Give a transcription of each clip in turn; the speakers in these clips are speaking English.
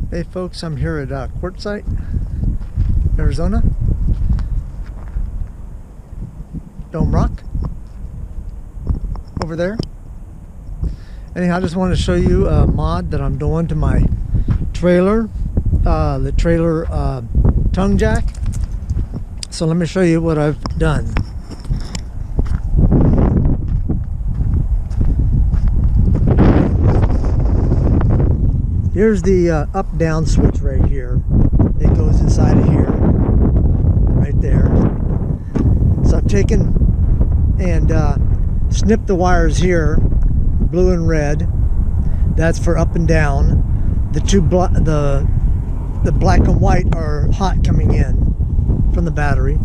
Hey folks, I'm here at Quartzsite, Arizona. Dome Rock over there. Anyhow, I just wanted to show you a mod that I'm doing to my trailer, the trailer tongue jack. So let me show you what I've done. Here's the up-down switch right here. It goes inside of here, right there. So I've taken and snipped the wires here, blue and red. That's for up and down. The the black and white are hot coming in from the battery.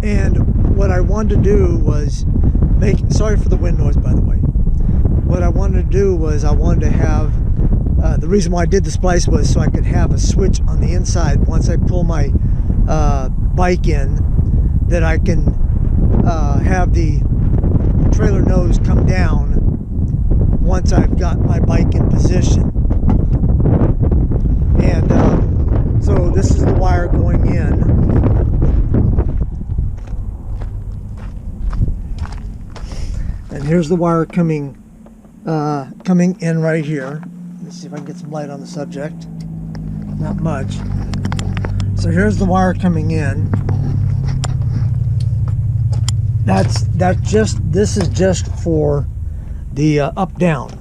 And what I wanted to do was sorry for the wind noise, by the way. What I wanted to do was I wanted to have the reason why I did the splice was so I could have a switch on the inside once I pull my bike in, that I can have the trailer nose come down once I've got my bike in position. And so this is the wire going in. And here's the wire coming in right here. Let's see if I can get some light on the subject. Not much. So here's the wire coming in. This is just for the up down.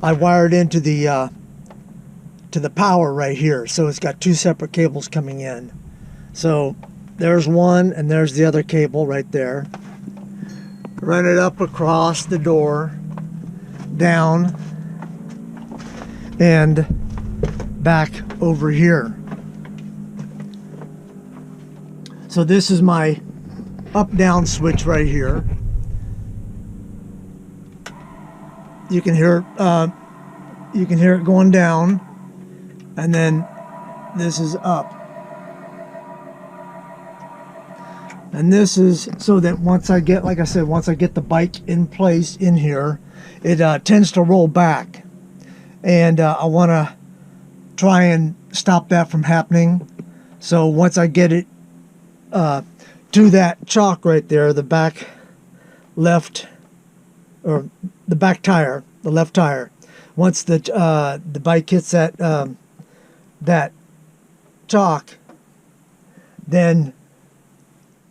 I wired into the to the power right here, so it's got two separate cables coming in. So there's one and there's the other cable right there. Run it up across the door, down, and back over here. So this is my up-down switch right here. You can hear it going down, and then this is up. And this is so that once I get, like I said, once I get the bike in place in here, it tends to roll back. And I want to try and stop that from happening. So once I get it to that chock right there, the back left, or the back tire, the left tire, once the bike hits that that chock, then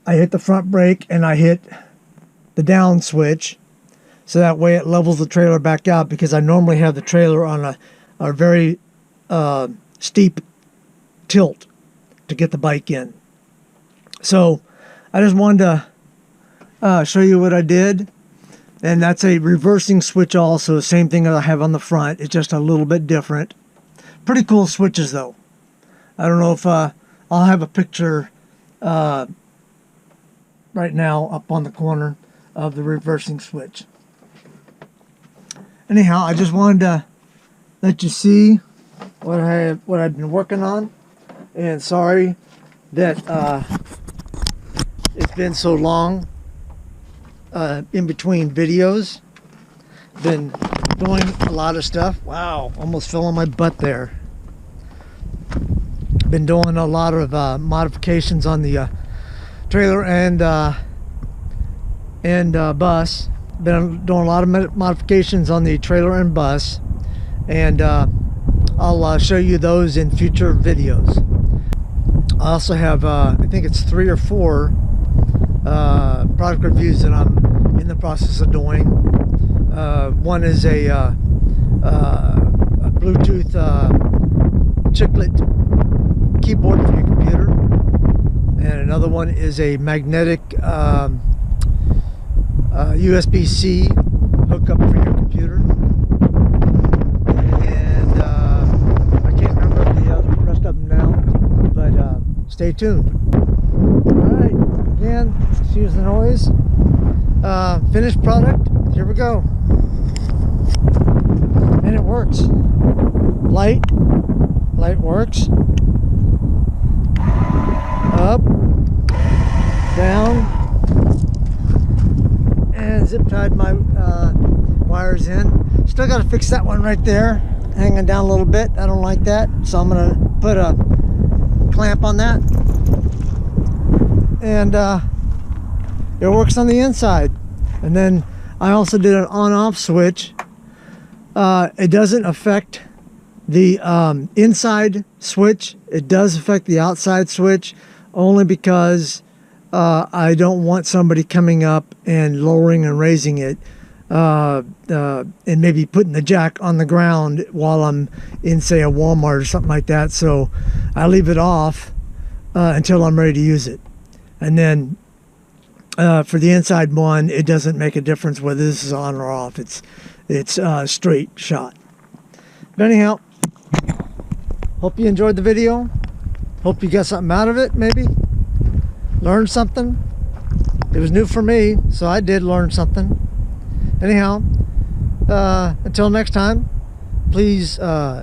I hit the front brake and I hit the down switch. So that way it levels the trailer back out, because I normally have the trailer on a very steep tilt to get the bike in. So I just wanted to show you what I did. And that's a reversing switch also, same thing that I have on the front. It's just a little bit different. Pretty cool switches though. I don't know if I'll have a picture right now up on the corner of the reversing switch. Anyhow, I just wanted to let you see what I've been working on, and sorry that it's been so long in between videos. Been doing a lot of stuff. Wow, almost fell on my butt there. Been doing a lot of modifications on the trailer and bus. Been doing a lot of modifications on the trailer and bus, and I'll show you those in future videos. I also have I think it's 3 or 4 product reviews that I'm in the process of doing. One is a Bluetooth chiclet keyboard for your computer, and another one is a magnetic USB-C hookup for your computer, and I can't remember the rest of them now, but stay tuned. Alright, again, excuse the noise. Finished product, here we go. And it works. Light works. Up, down, and zip tied my wires in. Still got to fix that one right there. hanging down a little bit. I don't like that, so I'm gonna put a clamp on that, and it works on the inside. And then I also did an on-off switch. It doesn't affect the inside switch. It does affect the outside switch, only because I don't want somebody coming up and lowering and raising it, and maybe putting the jack on the ground while I'm in, say, a Walmart or something like that. So I leave it off until I'm ready to use it. And then for the inside one, it doesn't make a difference whether this is on or off. It's straight shot. But anyhow, hope you enjoyed the video. Hope you got something out of it, maybe. Learned something. It was new for me, so I did learn something. Anyhow, until next time, please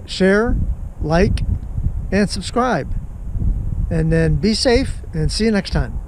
share, like, and subscribe. And then be safe, and see you next time.